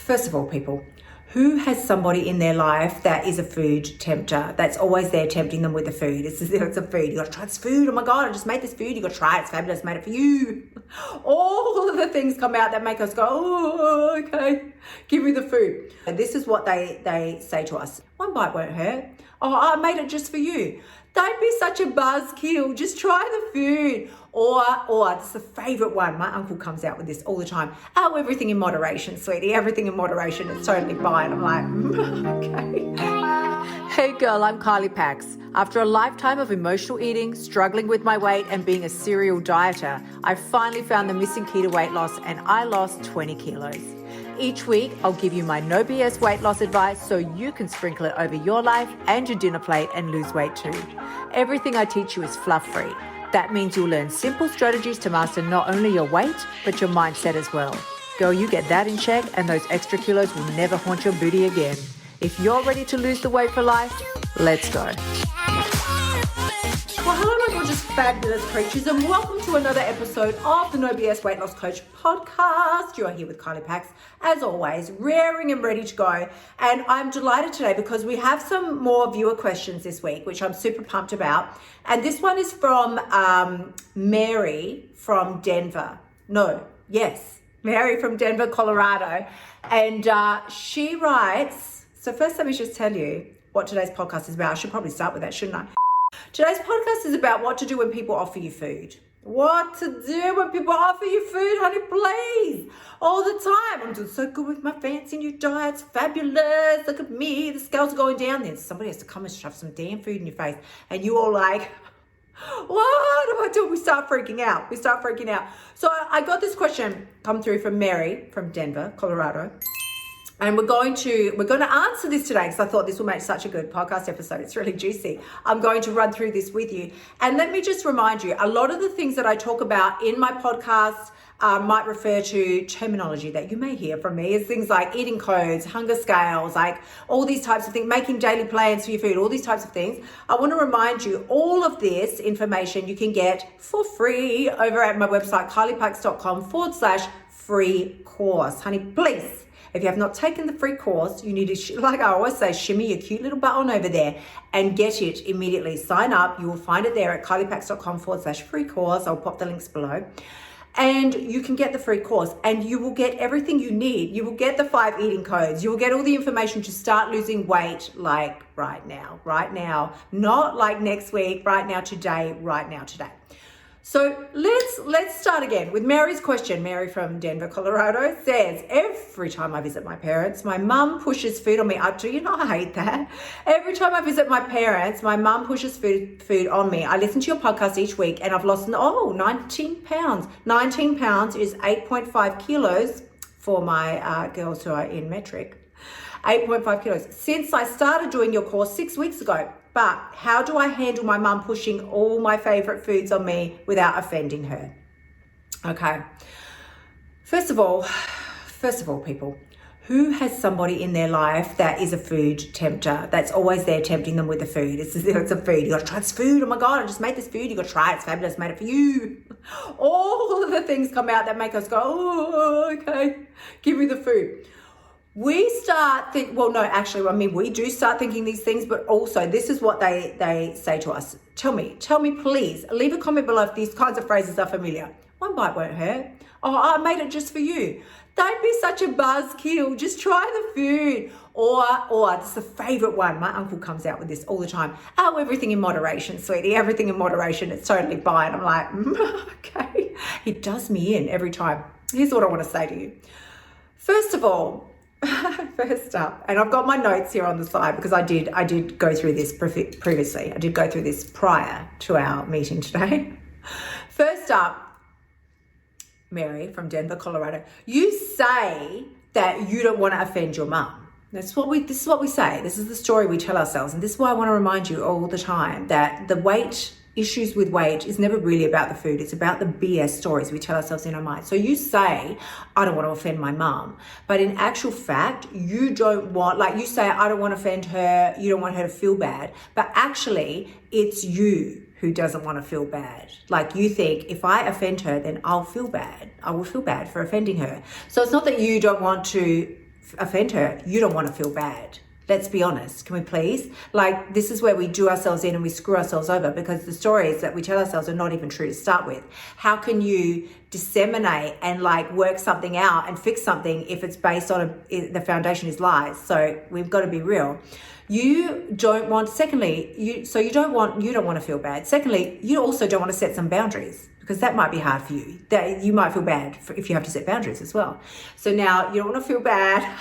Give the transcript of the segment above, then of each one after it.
First of all, people, who has somebody in their life that is a food tempter, that's always there tempting them with the food? It's a food. You got to try this food. Oh my God, I just made this food. You got to try it. It's fabulous. Made it for you. All of the things come out that make us go, oh, okay, give me the food. And this is what they say to us. One bite won't hurt. Oh, I made it just for you. Don't be such a buzzkill. Just try the food. Or it's the favorite one. My uncle comes out with this all the time. Oh, everything in moderation, sweetie. Everything in moderation. It's totally fine. I'm like, okay. Hey girl, I'm Kylie Pax. After a lifetime of emotional eating, struggling with my weight, and being a serial dieter, I finally found the missing key to weight loss, and I lost 20 kilos. Each week, I'll give you my no BS weight loss advice so you can sprinkle it over your life and your dinner plate and lose weight too. Everything I teach you is fluff-free. That means you'll learn simple strategies to master not only your weight, but your mindset as well. Girl, you get that in check and those extra kilos will never haunt your booty again. If you're ready to lose the weight for life, let's go. Well, hello, my gorgeous, fabulous creatures, and welcome to another episode of the No BS Weight Loss Coach podcast. You are here with Kylie Pax, as always, raring and ready to go. And I'm delighted today because we have some more viewer questions this week, which I'm super pumped about. And this one is from Mary from Denver. Mary from Denver, Colorado. And she writes, so first let me just tell you what today's podcast is about. I should probably start with that, shouldn't I? Today's podcast is about what to do when people offer you food. What to do when people offer you food, honey, please. All the time. I'm doing so good with my fancy new diets. Fabulous. Look at me. The scales are going down. Then somebody has to come and shove some damn food in your face. And you all like, what do I do? We start freaking out. So I got this question come through from Mary from Denver, Colorado. And we're going to answer this today because I thought this will make such a good podcast episode. It's really juicy. I'm going to run through this with you. And let me just remind you, a lot of the things that I talk about in my podcast might refer to terminology that you may hear from me. It's things like eating codes, hunger scales, like all these types of things, making daily plans for your food, all these types of things. I want to remind you, all of this information you can get for free over at my website, kyliepax.com/free course. Honey, please. If you have not taken the free course, you need to, like I always say, shimmy your cute little button over there and get it immediately. Sign up. You will find it there at kyliepax.com/free course. I'll pop the links below. And you can get the free course and you will get everything you need. You will get the 5 eating codes. You will get all the information to start losing weight like right now, not like next week, right now, today. So let's start again with Mary's question. Mary from Denver, Colorado says, every time I visit my parents, my mum pushes food on me. I hate that. Every time I visit my parents, my mum pushes food on me. I listen to your podcast each week and I've lost 19 pounds. 19 pounds is 8.5 kilos for my girls who are in metric. 8.5 kilos since I started doing your course 6 weeks ago. But how do I handle my mum pushing all my favorite foods on me without offending her? Okay. First of all, people, who has somebody in their life that is a food tempter, that's always there tempting them with the food? It's a food. You got to try this food. Oh my God, I just made this food. You got to try it. It's fabulous. Made it for you. All of the things come out that make us go, oh, okay, give me the food. We start we do start thinking these things, but also this is what they say to us. Tell me, please, leave a comment below if these kinds of phrases are familiar. One bite won't hurt. Oh, I made it just for you. Don't be such a buzzkill. Just try the food. Or it's the favorite one. My uncle comes out with this all the time. Oh, everything in moderation, sweetie. Everything in moderation. It's totally fine. I'm like, okay. He does me in every time. Here's what I want to say to you. First up, and I've got my notes here on the side because I did go through this previously. I did go through this prior to our meeting today. First up, Mary from Denver, Colorado, you say that you don't want to offend your mum. This is what we say. This is the story we tell ourselves. And this is why I want to remind you all the time that the issues with weight is never really about the food. It's about the BS stories we tell ourselves in our mind. So you say, I don't want to offend my mum. But in actual fact, you don't want, like you say, I don't want to offend her. You don't want her to feel bad. But actually, it's you who doesn't want to feel bad. Like you think, if I offend her, then I'll feel bad. I will feel bad for offending her. So it's not that you don't want to offend her, you don't want to feel bad. Let's be honest, can we please? Like, this is where we do ourselves in and we screw ourselves over, because the stories that we tell ourselves are not even true to start with. How can you disseminate and like work something out and fix something if it's based on the foundation is lies? So we've got to be real. You don't want, secondly, you don't want to feel bad. Secondly, you also don't want to set some boundaries, because that might be hard for you. That you might feel bad if you have to set boundaries as well. So now you don't want to feel bad.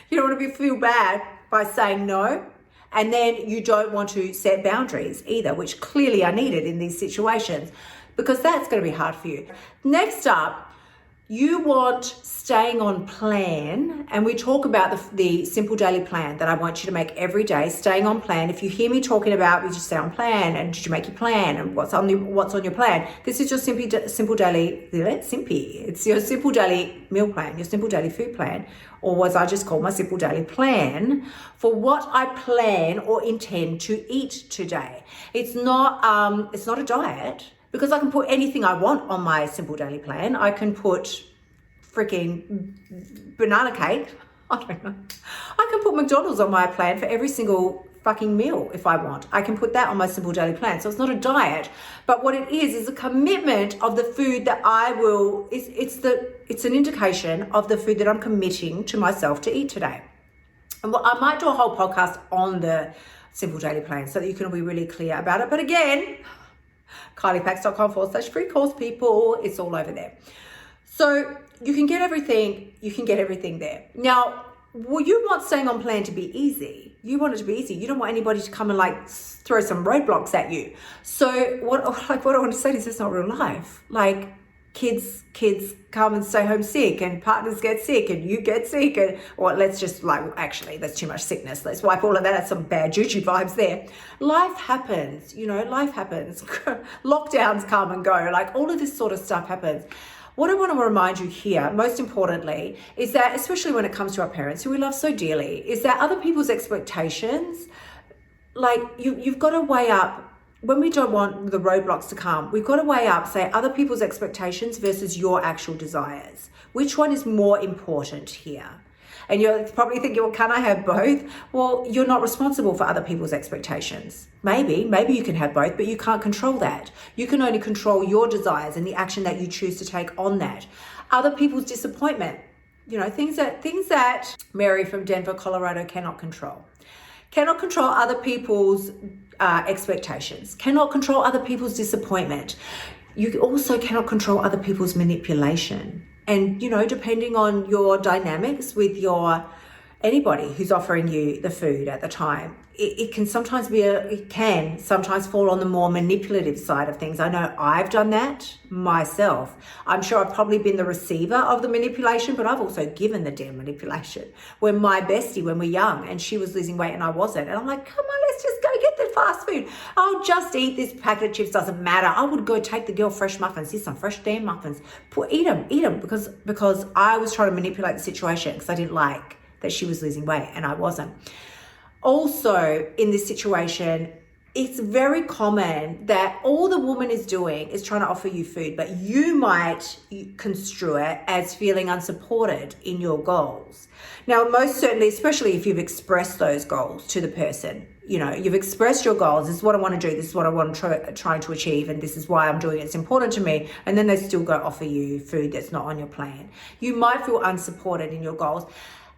You don't want to feel bad by saying no. And then you don't want to set boundaries either, which clearly are needed in these situations, because that's going to be hard for you. Next up, you want staying on plan, and we talk about the simple daily plan that I want you to make every day. Staying on plan. If you hear me talking about, we just stay on plan, and did you make your plan, and what's on your plan? This is your simple daily. It's your simple daily meal plan, your simple daily food plan, or as I just call my simple daily plan for what I plan or intend to eat today. It's not a diet, because I can put anything I want on my simple daily plan. I can put freaking banana cake. I don't know. I can put McDonald's on my plan for every single fucking meal if I want. I can put that on my simple daily plan. So it's not a diet, but what it is a commitment of the food that I will, it's an indication of the food that I'm committing to myself to eat today. And I might do a whole podcast on the simple daily plan so that you can be really clear about it. But again, KyliePax.com/free course, people. It's all over there. So you can get everything there. Now, you want staying on plan to be easy. You want it to be easy. You don't want anybody to come and like throw some roadblocks at you. So what I want to say is, it's not real life. Like, kids come and stay home sick, and partners get sick, and you get sick, and let's just actually that's too much sickness. Let's wipe all of that. That's some bad juju vibes there. Life happens, life happens. Lockdowns come and go, like all of this sort of stuff happens. What I want to remind you here, most importantly, is that, especially when it comes to our parents who we love so dearly, is that other people's expectations, like you've got to weigh up. When we don't want the roadblocks to come, we've got to weigh up, say, other people's expectations versus your actual desires. Which one is more important here? And you're probably thinking, well, can I have both? Well, you're not responsible for other people's expectations. Maybe you can have both, but you can't control that. You can only control your desires and the action that you choose to take on that. Other people's disappointment, things that Mary from Denver, Colorado cannot control. Cannot control other people's expectations, cannot control other people's disappointment. You also cannot control other people's manipulation. And, depending on your dynamics with anybody who's offering you the food at the time, it can sometimes fall on the more manipulative side of things. I know I've done that myself. I'm sure I've probably been the receiver of the manipulation, but I've also given the damn manipulation. When my bestie, when we're young, and she was losing weight and I wasn't, and I'm like, come on, let's just go get the fast food. I'll just eat this packet of chips, doesn't matter. I would go take the girl fresh muffins. Here's some fresh damn muffins. Eat them, because I was trying to manipulate the situation, because I didn't like that she was losing weight and I wasn't. Also, in this situation, it's very common that all the woman is doing is trying to offer you food, but you might construe it as feeling unsupported in your goals. Now, most certainly, especially if you've expressed those goals to the person, you've expressed your goals. This is what I want to do. This is what I want to trying to achieve. And this is why I'm doing it. It's important to me. And then they still go offer you food that's not on your plan. You might feel unsupported in your goals.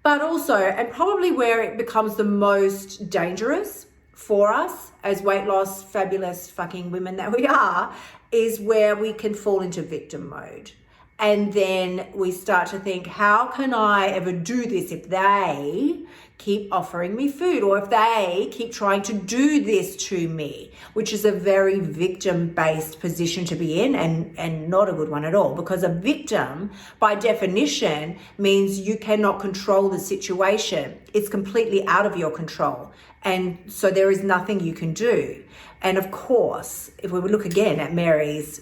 But also, and probably where it becomes the most dangerous for us as weight loss, fabulous fucking women that we are, is where we can fall into victim mode. And then we start to think, how can I ever do this if they keep offering me food, or if they keep trying to do this to me, which is a very victim-based position to be in, and not a good one at all, because a victim, by definition, means you cannot control the situation. It's completely out of your control. And so there is nothing you can do. And of course, if we look again at Mary's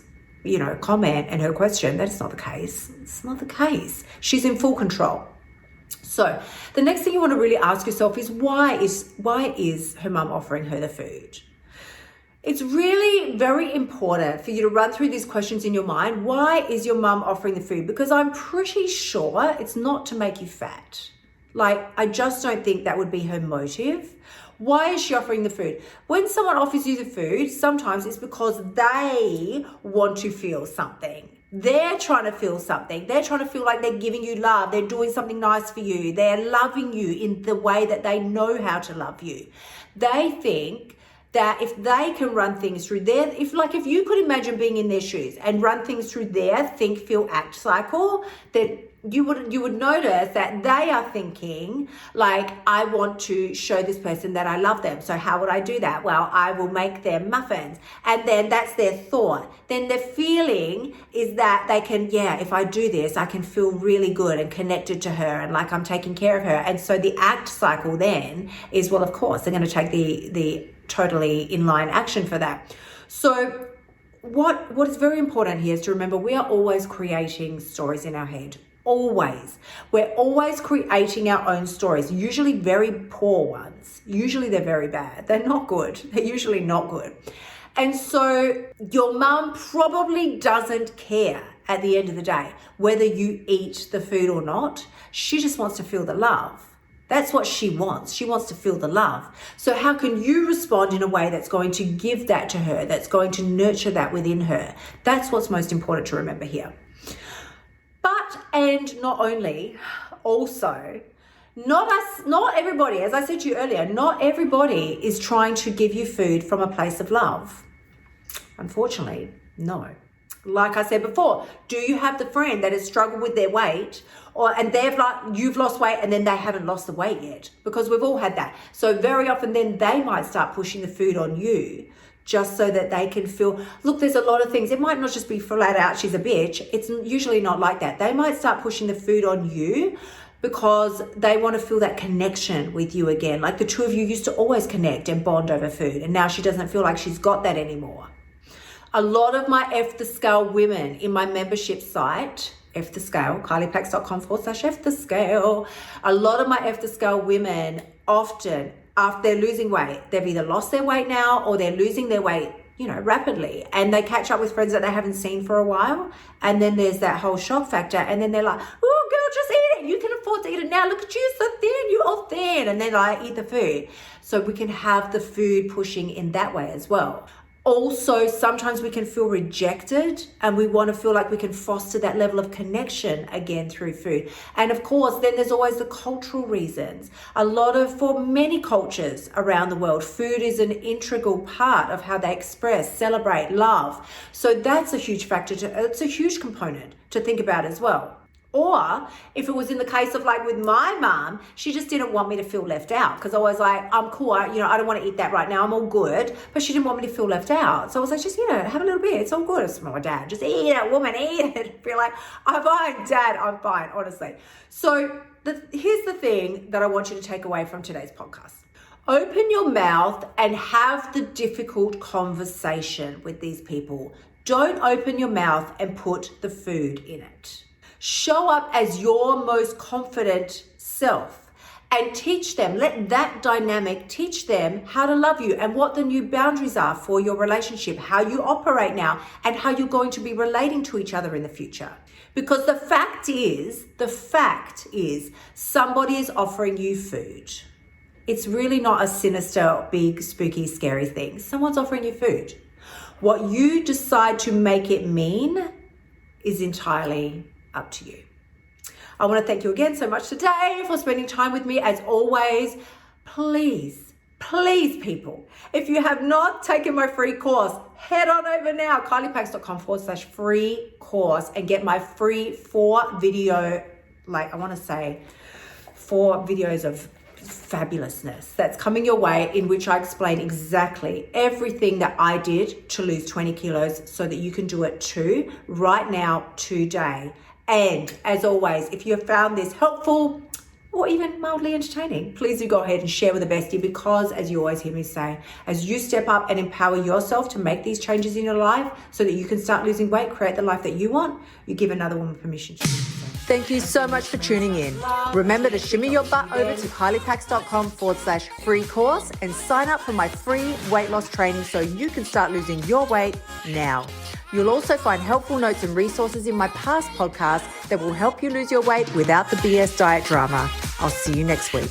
comment and her question, that's not the case. It's not the case. She's in full control. So the next thing you want to really ask yourself is, why is her mum offering her the food? It's really very important for you to run through these questions in your mind. Why is your mum offering the food? Because I'm pretty sure it's not to make you fat. Like, I just don't think that would be her motive. Why is she offering the food? When someone offers you the food, sometimes it's because they want to feel something. They're trying to feel something. They're trying to feel like they're giving you love. They're doing something nice for you. They're loving you in the way that they know how to love you. They think that if they can run things through if you could imagine being in their shoes and run things through their think, feel, act cycle, that you would notice that they are thinking like, I want to show this person that I love them. So how would I do that? Well, I will make them muffins. And then that's their thought. Then the feeling is that they can, if I do this, I can feel really good and connected to her and like I'm taking care of her. And so the act cycle then is, well, of course, they're going to take the totally inline action for that. So what is very important here is to remember we are always creating stories in our head. Always. We're always creating our own stories, usually very poor ones. Usually they're very bad. They're not good. They're usually not good. And so your mum probably doesn't care at the end of the day whether you eat the food or not. She just wants to feel the love. That's what she wants. She wants to feel the love. So how can you respond in a way that's going to give that to her, that's going to nurture that within her? That's what's most important to remember here. And not only, also, not everybody, as I said to you earlier, not everybody is trying to give you food from a place of love. Unfortunately, no. Like I said before, do you have the friend that has struggled with their weight and you've lost weight and then they haven't lost the weight yet? Because we've all had that. So very often then they might start pushing the food on you just so that they can feel, look, there's a lot of things. It might not just be flat out, she's a bitch. It's usually not like that. They might start pushing the food on you because they want to feel that connection with you again. Like the two of you used to always connect and bond over food. And now she doesn't feel like she's got that anymore. A lot of my F the Scale women in my membership site, F the Scale, kyliepax.com/F the Scale. A lot of my F the Scale women often, after they're losing weight, they've either lost their weight now or they're losing their weight, rapidly. And they catch up with friends that they haven't seen for a while. And then there's that whole shock factor. And then they're like, oh, girl, just eat it. You can afford to eat it now. Look at you, so thin. You're all thin. And then eat the food. So we can have the food pushing in that way as well. Also, sometimes we can feel rejected and we want to feel like we can foster that level of connection again through food. And of course, then there's always the cultural reasons. For many cultures around the world, food is an integral part of how they express, celebrate, love. So that's a huge factor. It's a huge component to think about as well. Or if it was in the case of like with my mom, she just didn't want me to feel left out because I was like, I'm cool. I don't want to eat that right now. I'm all good. But she didn't want me to feel left out. So I was like, just, have a little bit. It's all good. It's my dad. Just eat it, woman, eat it. Be like, I'm fine, Dad. I'm fine, honestly. So here's the thing that I want you to take away from today's podcast. Open your mouth and have the difficult conversation with these people. Don't open your mouth and put the food in it. Show up as your most confident self and teach them. Let that dynamic teach them how to love you and what the new boundaries are for your relationship, how you operate now, and how you're going to be relating to each other in the future. Because the fact is, somebody is offering you food. It's really not a sinister, big, spooky, scary thing. Someone's offering you food. What you decide to make it mean is entirely up to you. I want to thank you again so much today for spending time with me. As always, please, people, if you have not taken my free course, head on over now, kyliepax.com/free course and get my free 4 videos of fabulousness that's coming your way, in which I explain exactly everything that I did to lose 20 kilos so that you can do it too, right now, today. And as always, if you have found this helpful or even mildly entertaining, please do go ahead and share with a bestie, because as you always hear me say, as you step up and empower yourself to make these changes in your life so that you can start losing weight, create the life that you want, you give another woman permission to do so. Thank you so much for tuning in. Remember to shimmy your butt over to kyliepax.com/free course and sign up for my free weight loss training so you can start losing your weight now. You'll also find helpful notes and resources in my past podcasts that will help you lose your weight without the BS diet drama. I'll see you next week.